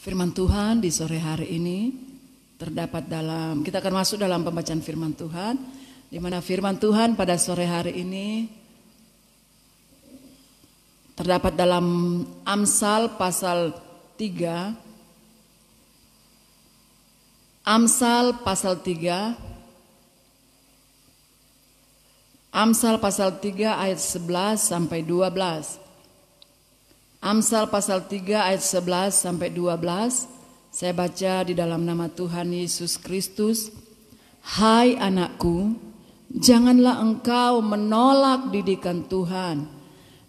Firman Tuhan di sore hari ini terdapat dalam, kita akan masuk dalam pembacaan firman Tuhan, di mana firman Tuhan pada sore hari ini terdapat dalam Amsal pasal 3. Amsal pasal 3. Amsal pasal 3 ayat 11 sampai 12. Amsal pasal 3 ayat 11 sampai 12. Saya baca di dalam nama Tuhan Yesus Kristus. Hai anakku, janganlah engkau menolak didikan Tuhan,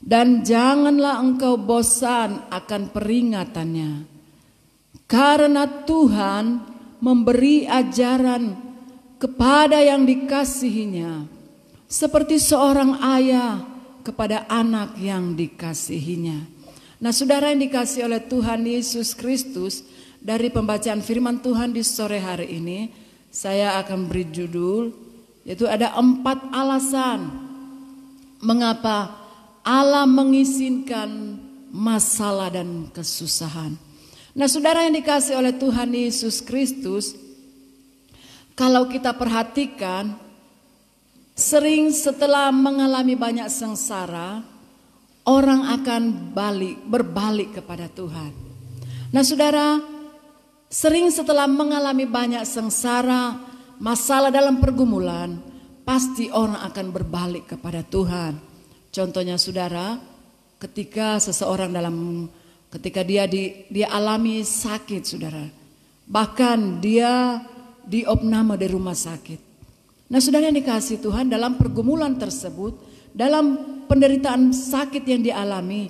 dan janganlah engkau bosan akan peringatannya. Karena Tuhan memberi ajaran kepada yang dikasihinya, seperti seorang ayah kepada anak yang dikasihinya. Nah, saudara yang dikasihi oleh Tuhan Yesus Kristus, dari pembacaan firman Tuhan di sore hari ini, saya akan beri judul, yaitu ada 4 alasan mengapa Allah mengizinkan masalah dan kesusahan. Nah, saudara yang dikasihi oleh Tuhan Yesus Kristus, kalau kita perhatikan, sering setelah mengalami banyak sengsara, orang akan berbalik kepada Tuhan. Nah, saudara, sering setelah mengalami banyak sengsara, masalah dalam pergumulan, pasti orang akan berbalik kepada Tuhan. Contohnya saudara, ketika seseorang ketika dia alami sakit saudara, bahkan dia diopname di rumah sakit. Nah, saudara yang dikasihi Tuhan, dalam pergumulan tersebut, dalam penderitaan sakit yang dialami,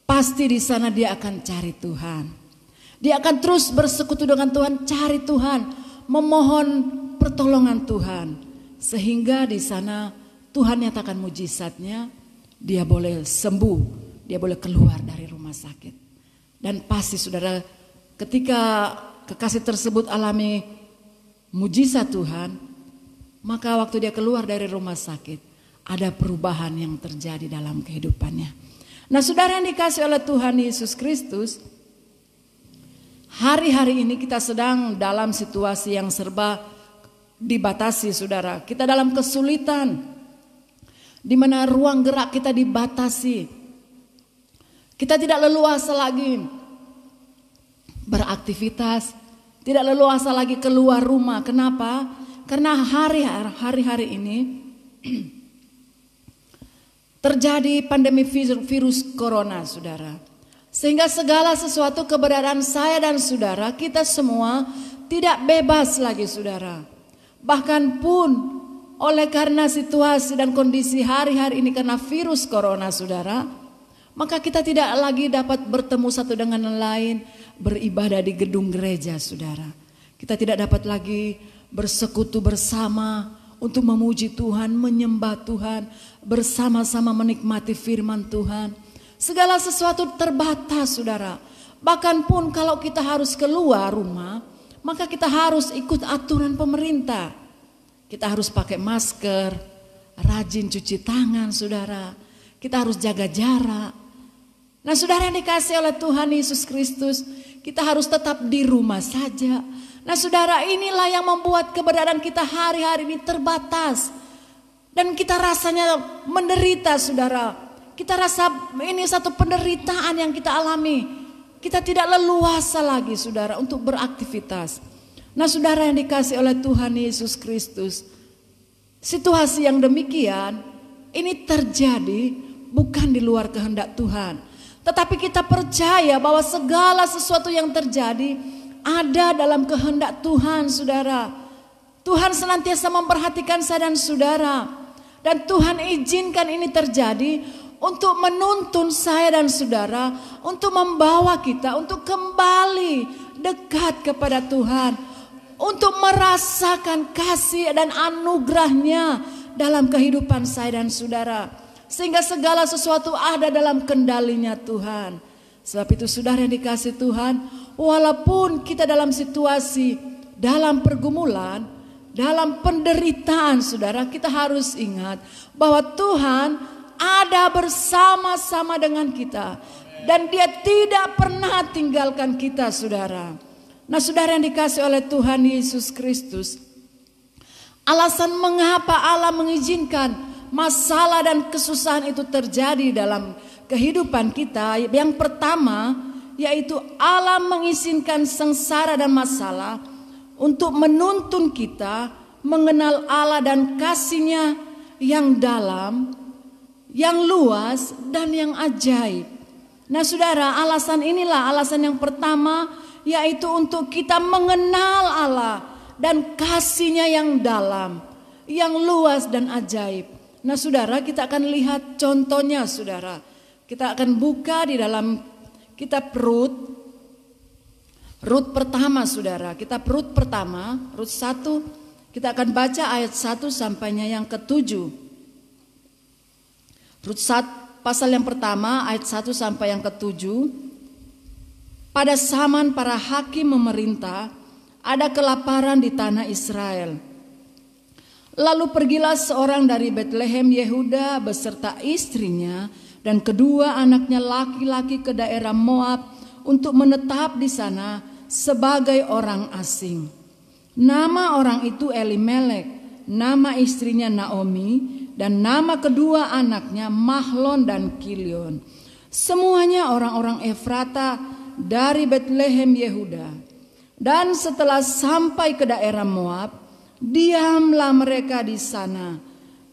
pasti di sana dia akan cari Tuhan. Dia akan terus bersekutu dengan Tuhan, cari Tuhan, memohon pertolongan Tuhan, sehingga di sana Tuhan nyatakan mujizatnya, dia boleh sembuh, dia boleh keluar dari rumah sakit. Dan pasti saudara, ketika kekasih tersebut alami mujizat Tuhan, maka waktu dia keluar dari rumah sakit, ada perubahan yang terjadi dalam kehidupannya. Nah, saudara yang dikasihi oleh Tuhan Yesus Kristus, hari-hari ini kita sedang dalam situasi yang serba dibatasi saudara. Kita dalam kesulitan, di mana ruang gerak kita dibatasi. Kita tidak leluasa lagi beraktivitas, tidak leluasa lagi keluar rumah. Kenapa? Karena hari-hari ini terjadi pandemi virus corona saudara. Sehingga segala sesuatu, keberadaan saya dan saudara, kita semua tidak bebas lagi saudara. Bahkan pun oleh karena situasi dan kondisi hari-hari ini karena virus corona saudara, maka kita tidak lagi dapat bertemu satu dengan yang lain, beribadah di gedung gereja saudara. Kita tidak dapat lagi bersekutu bersama untuk memuji Tuhan, menyembah Tuhan, bersama-sama menikmati firman Tuhan. Segala sesuatu terbatas saudara. Bahkan pun kalau kita harus keluar rumah, maka kita harus ikut aturan pemerintah. Kita harus pakai masker, rajin cuci tangan saudara. Kita harus jaga jarak. Nah, saudara yang dikasihi oleh Tuhan Yesus Kristus, kita harus tetap di rumah saja. Nah, saudara, inilah yang membuat keberadaan kita hari-hari ini terbatas. Dan kita rasanya menderita saudara. Kita rasa ini satu penderitaan yang kita alami. Kita tidak leluasa lagi saudara untuk beraktivitas. Nah, saudara yang dikasihi oleh Tuhan Yesus Kristus, situasi yang demikian ini terjadi bukan di luar kehendak Tuhan. Tetapi kita percaya bahwa segala sesuatu yang terjadi ada dalam kehendak Tuhan saudara. Tuhan senantiasa memperhatikan saya dan saudara. Dan Tuhan izinkan ini terjadi untuk menuntun saya dan saudara, untuk membawa kita untuk kembali dekat kepada Tuhan, untuk merasakan kasih dan anugerahnya dalam kehidupan saya dan saudara, sehingga segala sesuatu ada dalam kendalinya Tuhan. Sebab itu saudara yang dikasihi Tuhan, walaupun kita dalam situasi, dalam pergumulan, dalam penderitaan saudara, kita harus ingat bahwa Tuhan ada bersama-sama dengan kita. Dan dia tidak pernah tinggalkan kita, saudara. Nah, saudara yang dikasih oleh Tuhan Yesus Kristus, alasan mengapa Allah mengizinkan masalah dan kesusahan itu terjadi dalam kehidupan kita, yang pertama yaitu Allah mengizinkan sengsara dan masalah untuk menuntun kita mengenal Allah dan kasih-Nya yang dalam, yang luas dan yang ajaib. Nah, saudara, alasan inilah alasan yang pertama, yaitu untuk kita mengenal Allah dan kasih-Nya yang dalam, yang luas dan ajaib. Nah, saudara, kita akan lihat contohnya, saudara. Kita akan buka di dalam kitab Rut pertama, saudara. Kitab Rut pertama, Rut 1, kita akan baca ayat 1 sampainya yang ke-7. Rut 1 pasal yang pertama ayat 1 sampai yang ke-7. Pada zaman para hakim memerintah, ada kelaparan di tanah Israel. Lalu pergilah seorang dari Betlehem Yehuda beserta istrinya dan kedua anaknya laki-laki ke daerah Moab untuk menetap di sana sebagai orang asing. Nama orang itu Elimelek, nama istrinya Naomi, dan nama kedua anaknya Mahlon dan Kilion. Semuanya orang-orang Efrata dari Betlehem Yehuda. Dan setelah sampai ke daerah Moab, diamlah mereka di sana.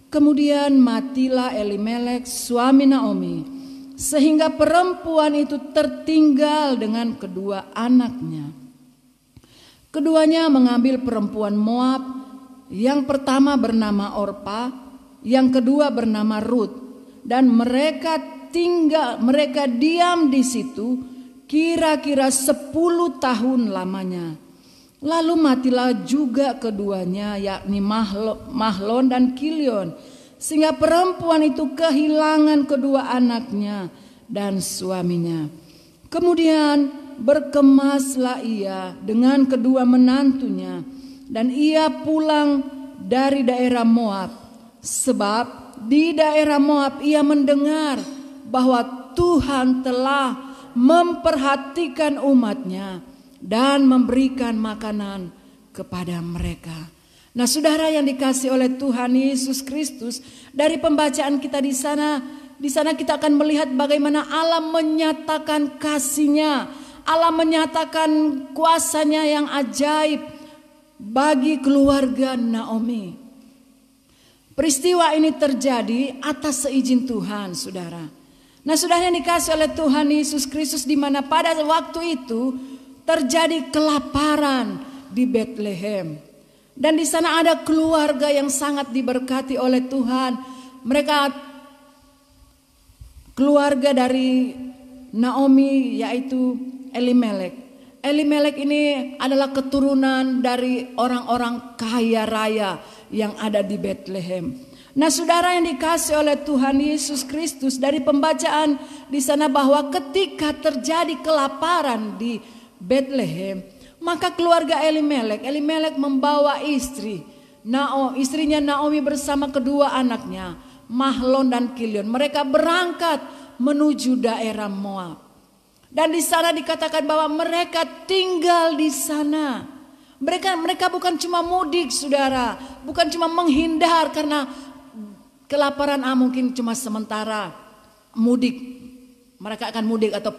Kemudian matilah Elimelek suami Naomi, sehingga perempuan itu tertinggal dengan kedua anaknya. Keduanya mengambil perempuan Moab, yang pertama bernama Orpa, yang kedua bernama Rut, dan mereka diam di situ kira-kira 10 tahun lamanya. Lalu matilah juga keduanya, yakni Mahlon dan Kilion, sehingga perempuan itu kehilangan kedua anaknya dan suaminya. Kemudian berkemaslah ia dengan kedua menantunya, dan ia pulang dari daerah Moab. Sebab di daerah Moab ia mendengar bahwa Tuhan telah memperhatikan umatnya dan memberikan makanan kepada mereka. Nah, saudara yang dikasih oleh Tuhan Yesus Kristus, dari pembacaan kita di sana kita akan melihat bagaimana Allah menyatakan kasih-Nya, Allah menyatakan kuasa-Nya yang ajaib bagi keluarga Naomi. Peristiwa ini terjadi atas seizin Tuhan, saudara. Nah, saudara yang dikasih oleh Tuhan Yesus Kristus, di mana pada waktu itu terjadi kelaparan di Betlehem. Dan di sana ada keluarga yang sangat diberkati oleh Tuhan. Mereka keluarga dari Naomi, yaitu Elimelek. Elimelek ini adalah keturunan dari orang-orang kaya raya yang ada di Betlehem. Nah, saudara yang dikasih oleh Tuhan Yesus Kristus, dari pembacaan di sana bahwa ketika terjadi kelaparan di Betlehem, maka keluarga Elimelek membawa istrinya Naomi bersama kedua anaknya, Mahlon dan Kilion. Mereka berangkat menuju daerah Moab. Dan di sana dikatakan bahwa mereka tinggal di sana. Mereka bukan cuma mudik, saudara, bukan cuma menghindar karena kelaparan, mungkin cuma sementara mudik. Mereka akan mudik atau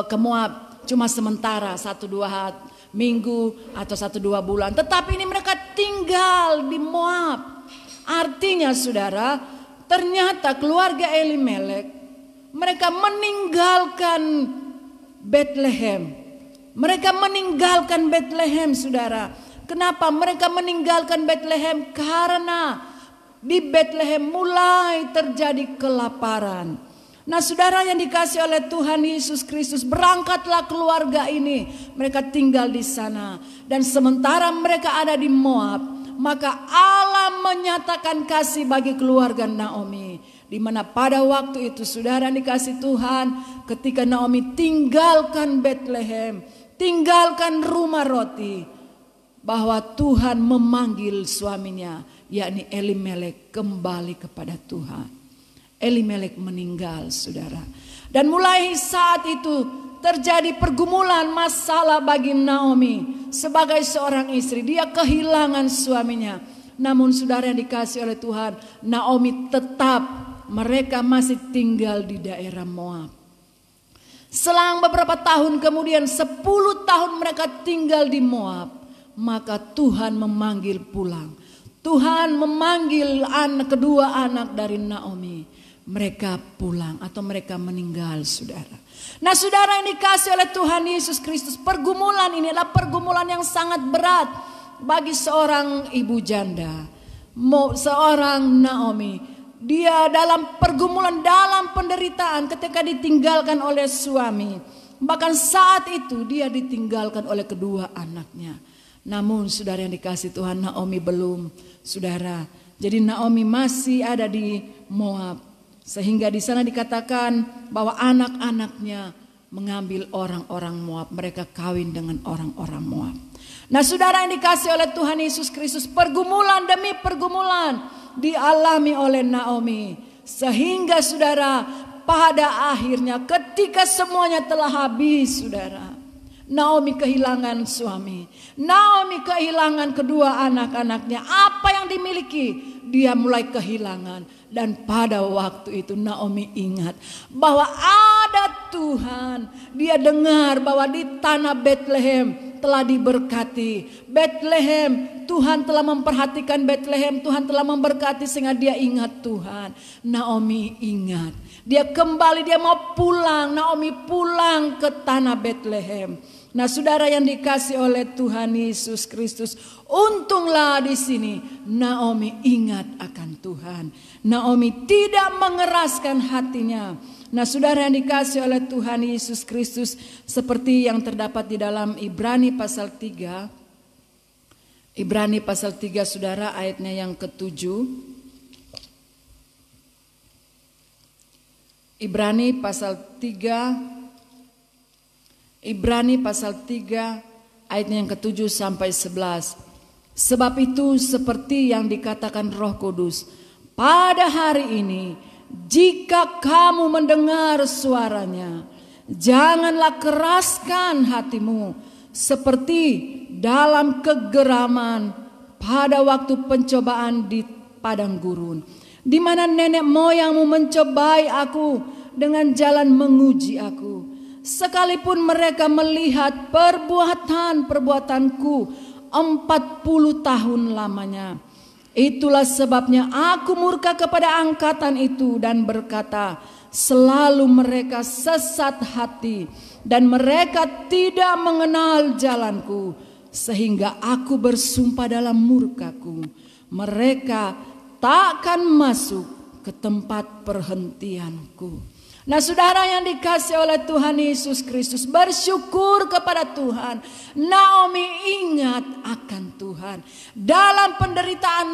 ke Moab cuma sementara 1-2 minggu atau 1-2 bulan. Tetapi ini mereka tinggal di Moab. Artinya, saudara, ternyata keluarga Elimelek mereka meninggalkan Betlehem. Mereka meninggalkan Betlehem, saudara. Kenapa mereka meninggalkan Betlehem? Karena di Betlehem mulai terjadi kelaparan. Nah, saudara yang dikasih oleh Tuhan Yesus Kristus, berangkatlah keluarga ini. Mereka tinggal di sana. Dan sementara mereka ada di Moab, maka Allah menyatakan kasih bagi keluarga Naomi. Di mana pada waktu itu, saudara yang dikasih Tuhan, ketika Naomi tinggalkan Betlehem, tinggalkan rumah roti, bahwa Tuhan memanggil suaminya, yakni Elimelek, kembali kepada Tuhan. Elimelek meninggal, saudara. Dan mulai saat itu terjadi pergumulan masalah bagi Naomi sebagai seorang istri. Dia kehilangan suaminya. Namun saudara yang dikasih oleh Tuhan, Naomi tetap, mereka masih tinggal di daerah Moab. Selang beberapa tahun kemudian, 10 tahun mereka tinggal di Moab, maka Tuhan memanggil pulang. Tuhan memanggil kedua anak dari Naomi. Mereka pulang atau mereka meninggal, saudara. Nah, saudara yang dikasih oleh Tuhan Yesus Kristus, pergumulan ini adalah pergumulan yang sangat berat bagi seorang ibu janda, seorang Naomi. Dia dalam pergumulan, dalam penderitaan ketika ditinggalkan oleh suami. Bahkan saat itu dia ditinggalkan oleh kedua anaknya. Namun saudara yang dikasih Tuhan, Naomi belum, saudara. Jadi Naomi masih ada di Moab. Sehingga di sana dikatakan bahwa anak-anaknya mengambil orang-orang Moab. Mereka kawin dengan orang-orang Moab. Nah, saudara yang dikasih oleh Tuhan Yesus Kristus, pergumulan demi pergumulan dialami oleh Naomi. Sehingga saudara, pada akhirnya ketika semuanya telah habis, saudara, Naomi kehilangan suami. Naomi kehilangan kedua anak-anaknya. Apa yang dimiliki, dia mulai kehilangan. Dan pada waktu itu Naomi ingat bahwa ada Tuhan. Dia dengar bahwa di tanah Bethlehem telah diberkati. Bethlehem, Tuhan telah memperhatikan Bethlehem. Tuhan telah memberkati sehingga dia ingat Tuhan. Naomi ingat. Dia kembali, dia mau pulang. Naomi pulang ke tanah Bethlehem. Nah, saudara yang dikasih oleh Tuhan Yesus Kristus, untunglah di sini Naomi ingat akan Tuhan. Naomi tidak mengeraskan hatinya. Nah, saudara yang dikasih oleh Tuhan Yesus Kristus, seperti yang terdapat di dalam Ibrani pasal 3. Ibrani pasal 3, saudara, ayatnya yang ke-7. Ibrani pasal 3 ayatnya yang ke-7 sampai 11. Sebab itu seperti yang dikatakan Roh Kudus, pada hari ini jika kamu mendengar suaranya, janganlah keraskan hatimu seperti dalam kegeraman pada waktu pencobaan di padang gurun, di mana nenek moyangmu mencobai aku dengan jalan menguji aku. Sekalipun mereka melihat perbuatan-perbuatanku 40 tahun lamanya. Itulah sebabnya aku murka kepada angkatan itu dan berkata, selalu mereka sesat hati dan mereka tidak mengenal jalanku. Sehingga aku bersumpah dalam murkaku, mereka takkan masuk ke tempat perhentianku. Nah, saudara yang dikasih oleh Tuhan Yesus Kristus, bersyukur kepada Tuhan. Naomi ingat akan Tuhan. Dalam penderitaan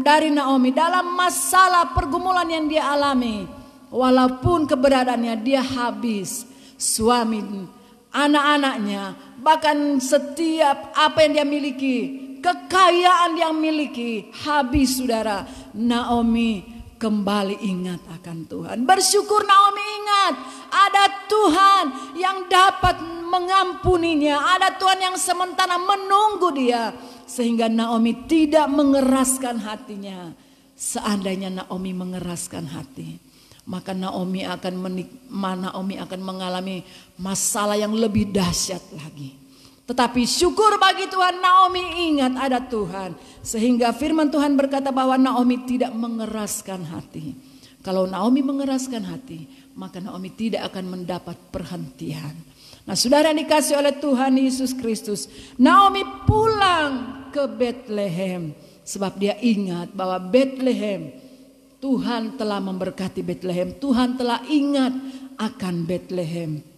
dari Naomi, dalam masalah pergumulan yang dia alami, walaupun keberadaannya dia habis, suami, anak-anaknya, bahkan setiap apa yang dia miliki, kekayaan yang miliki, habis, saudara. Naomi kembali ingat akan Tuhan. Bersyukur Naomi ingat ada Tuhan yang dapat mengampuninya. Ada Tuhan yang sementara menunggu dia. Sehingga Naomi tidak mengeraskan hatinya. Seandainya Naomi mengeraskan hati, maka Naomi akan mengalami masalah yang lebih dahsyat lagi. Tetapi syukur bagi Tuhan, Naomi ingat ada Tuhan. Sehingga firman Tuhan berkata bahwa Naomi tidak mengeraskan hati. Kalau Naomi mengeraskan hati, maka Naomi tidak akan mendapat perhentian. Nah, saudara yang dikasih oleh Tuhan Yesus Kristus, Naomi pulang ke Bethlehem. Sebab dia ingat bahwa Bethlehem, Tuhan telah memberkati Bethlehem. Tuhan telah ingat akan Bethlehem.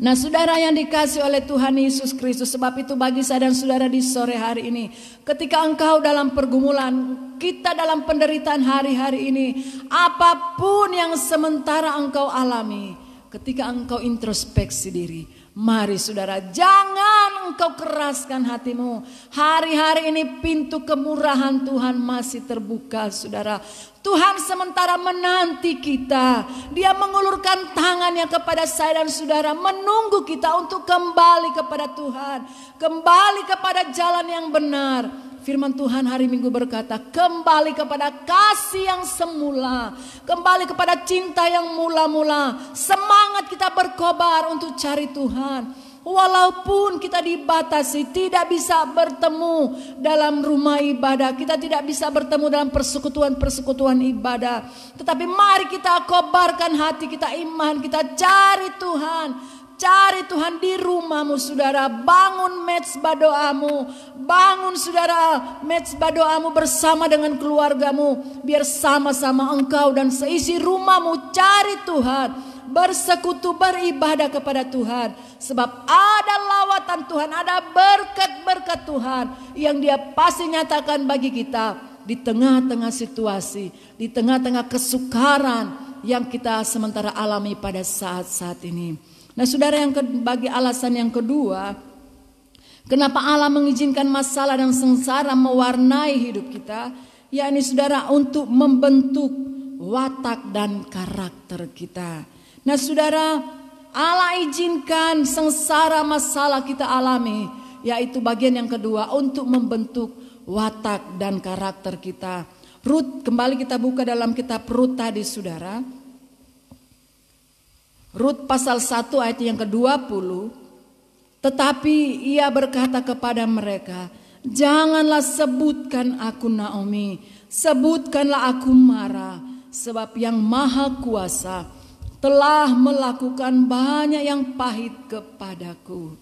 Nah, saudara yang dikasih oleh Tuhan Yesus Kristus, sebab itu bagi saya dan saudara di sore hari ini, ketika engkau dalam pergumulan, kita dalam penderitaan hari-hari ini, apapun yang sementara engkau alami, ketika engkau introspeksi diri, mari saudara, jangan engkau keraskan hatimu. Hari-hari ini pintu kemurahan Tuhan masih terbuka, saudara. Tuhan sementara menanti kita. Dia mengulurkan tangannya kepada saya dan saudara, menunggu kita untuk kembali kepada Tuhan, kembali kepada jalan yang benar. Firman Tuhan hari Minggu berkata, kembali kepada kasih yang semula, kembali kepada cinta yang mula-mula. Semangat kita berkobar untuk cari Tuhan. Walaupun kita dibatasi, tidak bisa bertemu dalam rumah ibadah, kita tidak bisa bertemu dalam persekutuan-persekutuan ibadah, tetapi mari kita kobarkan hati kita, iman kita, cari Tuhan. Cari Tuhan di rumahmu, saudara. Bangun mezbah doamu. Bangun, saudara, mezbah doamu bersama dengan keluargamu. Biar sama-sama engkau dan seisi rumahmu cari Tuhan. Bersekutu, beribadah kepada Tuhan. Sebab ada lawatan Tuhan, ada berkat-berkat Tuhan yang Dia pasti nyatakan bagi kita di tengah-tengah situasi, di tengah-tengah kesukaran yang kita sementara alami pada saat-saat ini. Nah, saudara, bagi alasan yang kedua, kenapa Allah mengizinkan masalah dan sengsara mewarnai hidup kita, yakni saudara untuk membentuk watak dan karakter kita. Nah, saudara, Allah izinkan sengsara masalah kita alami, yaitu bagian yang kedua, untuk membentuk watak dan karakter kita. Rut, kembali kita buka dalam kitab Rut tadi, saudara. Rut pasal 1 ayat yang ke-20. Tetapi ia berkata kepada mereka, janganlah sebutkan aku Naomi, sebutkanlah aku Mara, sebab yang Maha Kuasa telah melakukan banyak yang pahit kepadaku.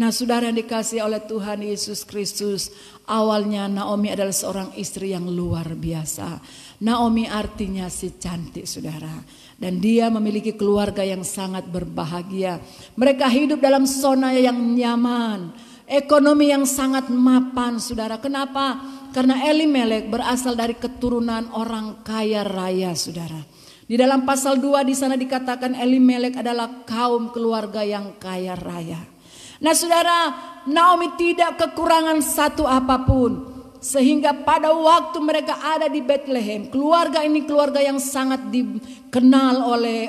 Nah, saudara yang dikasihi oleh Tuhan Yesus Kristus, awalnya Naomi adalah seorang istri yang luar biasa. Naomi artinya si cantik, saudara. Dan dia memiliki keluarga yang sangat berbahagia. Mereka hidup dalam zona yang nyaman, ekonomi yang sangat mapan, saudara. Kenapa? Karena Elimelek berasal dari keturunan orang kaya raya, saudara. Di dalam pasal 2 di sana dikatakan Elimelek adalah kaum keluarga yang kaya raya. Nah, saudara, Naomi tidak kekurangan satu apapun. Sehingga pada waktu mereka ada di Bethlehem, keluarga ini keluarga yang sangat dikenal oleh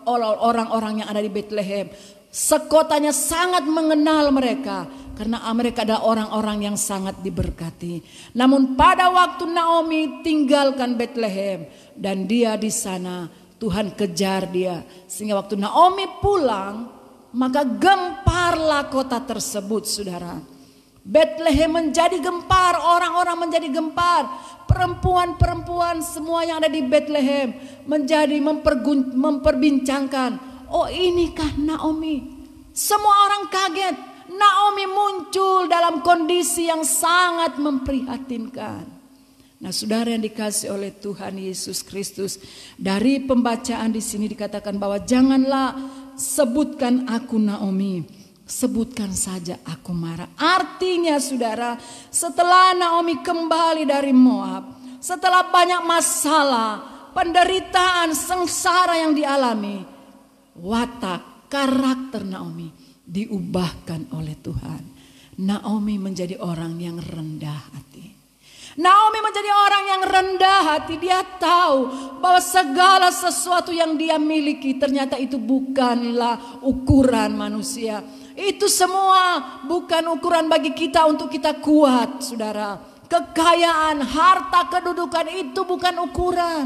orang-orang yang ada di Bethlehem. Sekotanya sangat mengenal mereka karena mereka adalah orang-orang yang sangat diberkati. Namun pada waktu Naomi tinggalkan Bethlehem dan dia di sana, Tuhan kejar dia. Sehingga waktu Naomi pulang, maka gemparlah kota tersebut, saudara. Bethlehem menjadi gempar, orang-orang menjadi gempar. Perempuan-perempuan semua yang ada di Bethlehem menjadi memperbincangkan, oh inikah Naomi? Semua orang kaget. Naomi muncul dalam kondisi yang sangat memprihatinkan. Nah, saudara yang dikasihi oleh Tuhan Yesus Kristus, dari pembacaan di sini dikatakan bahwa janganlah sebutkan aku Naomi, sebutkan saja aku Mara. Artinya, saudara, setelah Naomi kembali dari Moab, setelah banyak masalah, penderitaan, sengsara yang dialami, watak, karakter Naomi diubahkan oleh Tuhan. Naomi menjadi orang yang rendah hati. Naomi menjadi orang yang rendah hati. Dia tahu bahwa segala sesuatu yang dia miliki ternyata itu bukanlah ukuran manusia. Itu semua bukan ukuran bagi kita untuk kita kuat, saudara. Kekayaan, harta, kedudukan itu bukan ukuran.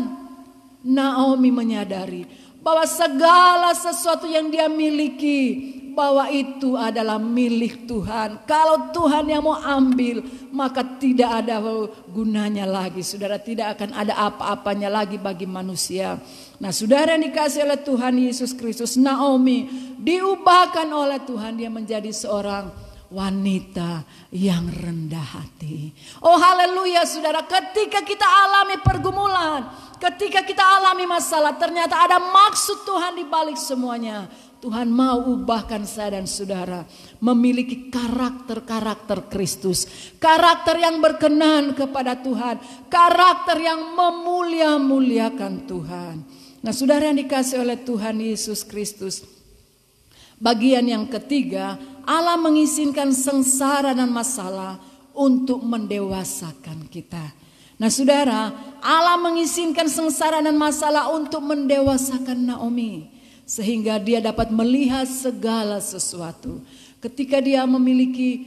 Naomi menyadari bahwa segala sesuatu yang dia miliki, bahwa itu adalah milik Tuhan. Kalau Tuhan yang mau ambil, maka tidak ada gunanya lagi, saudara. Tidak akan ada apa-apanya lagi bagi manusia. Nah, saudara yang dikasihi oleh Tuhan Yesus Kristus, Naomi diubahkan oleh Tuhan. Dia menjadi seorang wanita yang rendah hati. Oh haleluya, saudara. Ketika kita alami pergumulan, ketika kita alami masalah, ternyata ada maksud Tuhan di balik semuanya. Tuhan mau ubahkan saya dan saudara memiliki karakter-karakter Kristus. Karakter yang berkenan kepada Tuhan. Karakter yang memulia-muliakan Tuhan. Nah, saudara yang dikasihi oleh Tuhan Yesus Kristus, bagian yang ketiga, Allah mengizinkan sengsara dan masalah untuk mendewasakan kita. Nah saudara, Allah mengizinkan sengsara dan masalah untuk mendewasakan Naomi, sehingga dia dapat melihat segala sesuatu. Ketika dia memiliki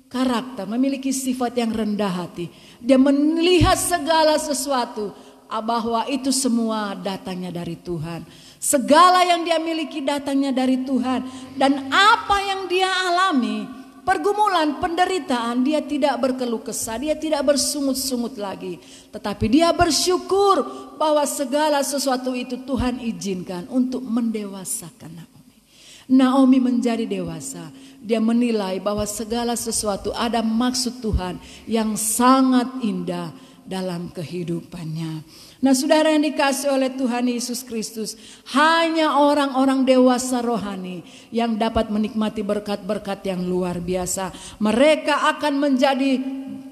karakter, memiliki sifat yang rendah hati, dia melihat segala sesuatu bahwa itu semua datangnya dari Tuhan. Segala yang dia miliki datangnya dari Tuhan. Dan apa yang dia alami, pergumulan, penderitaan, dia tidak berkeluh kesah, dia tidak bersungut-sungut lagi. Tetapi dia bersyukur bahwa segala sesuatu itu Tuhan izinkan untuk mendewasakan Naomi. Naomi menjadi dewasa. Dia menilai bahwa segala sesuatu ada maksud Tuhan yang sangat indah dalam kehidupannya. Nah saudara yang dikasih oleh Tuhan Yesus Kristus, hanya orang-orang dewasa rohani yang dapat menikmati berkat-berkat yang luar biasa. Mereka akan menjadi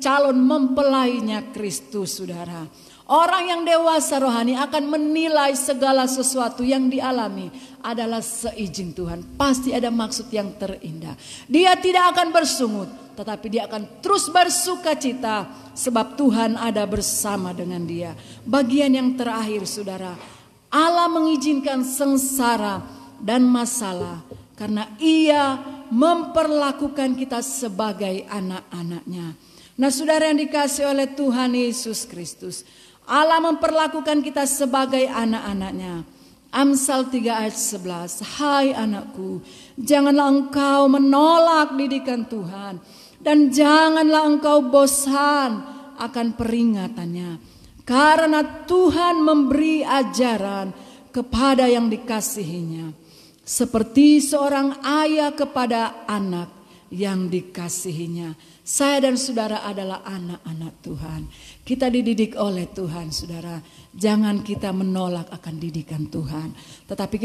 calon mempelainya Kristus, saudara. Orang yang dewasa rohani akan menilai segala sesuatu yang dialami adalah seizin Tuhan. Pasti ada maksud yang terindah. Dia tidak akan bersungut, tetapi dia akan terus bersuka cita sebab Tuhan ada bersama dengan dia. Bagian yang terakhir saudara, Allah mengizinkan sengsara dan masalah karena ia memperlakukan kita sebagai anak-anaknya. Nah saudara yang dikasih oleh Tuhan Yesus Kristus, Allah memperlakukan kita sebagai anak-anaknya. Amsal 3 ayat 11, hai anakku, janganlah engkau menolak didikan Tuhan, dan janganlah engkau bosan akan peringatannya. Karena Tuhan memberi ajaran kepada yang dikasihinya, seperti seorang ayah kepada anak yang dikasihinya. Saya dan saudara adalah anak-anak Tuhan. Kita dididik oleh Tuhan, saudara. Jangan kita menolak akan didikan Tuhan, tetapi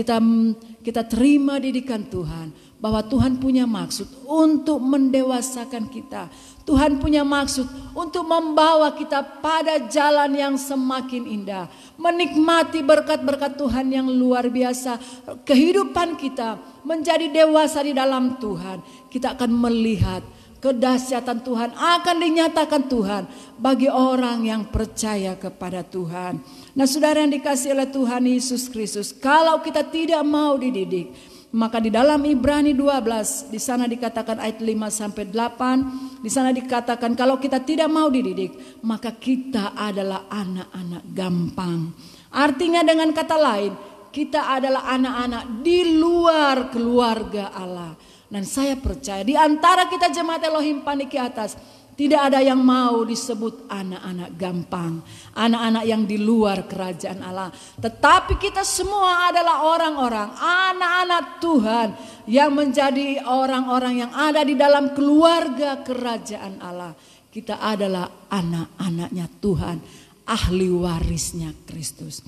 kita terima didikan Tuhan, bahwa Tuhan punya maksud untuk mendewasakan kita. Tuhan punya maksud untuk membawa kita pada jalan yang semakin indah, menikmati berkat-berkat Tuhan yang luar biasa. Kehidupan kita menjadi dewasa di dalam Tuhan, kita akan melihat kedahsyatan Tuhan akan dinyatakan Tuhan bagi orang yang percaya kepada Tuhan. Nah saudara yang dikasih oleh Tuhan Yesus Kristus, kalau kita tidak mau dididik, maka di dalam Ibrani 12 di sana dikatakan ayat 5 sampai 8, di sana dikatakan kalau kita tidak mau dididik, maka kita adalah anak-anak gampang. Artinya dengan kata lain, kita adalah anak-anak di luar keluarga Allah. Dan saya percaya di antara kita jemaat Elohim Paniki Atas, tidak ada yang mau disebut anak-anak gampang, anak-anak yang di luar kerajaan Allah. Tetapi kita semua adalah orang-orang, anak-anak Tuhan yang menjadi orang-orang yang ada di dalam keluarga kerajaan Allah. Kita adalah anak-anaknya Tuhan, ahli warisnya Kristus.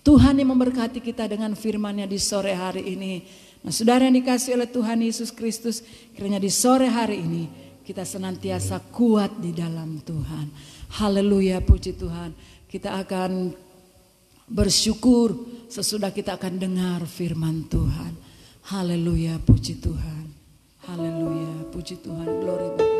Tuhan yang memberkati kita dengan firman-Nya di sore hari ini. Nah saudara yang dikasih oleh Tuhan Yesus Kristus, kiranya di sore hari ini kita senantiasa kuat di dalam Tuhan. Haleluya, puji Tuhan. Kita akan bersyukur sesudah kita akan dengar firman Tuhan. Haleluya, puji Tuhan. Haleluya, puji Tuhan. Glory.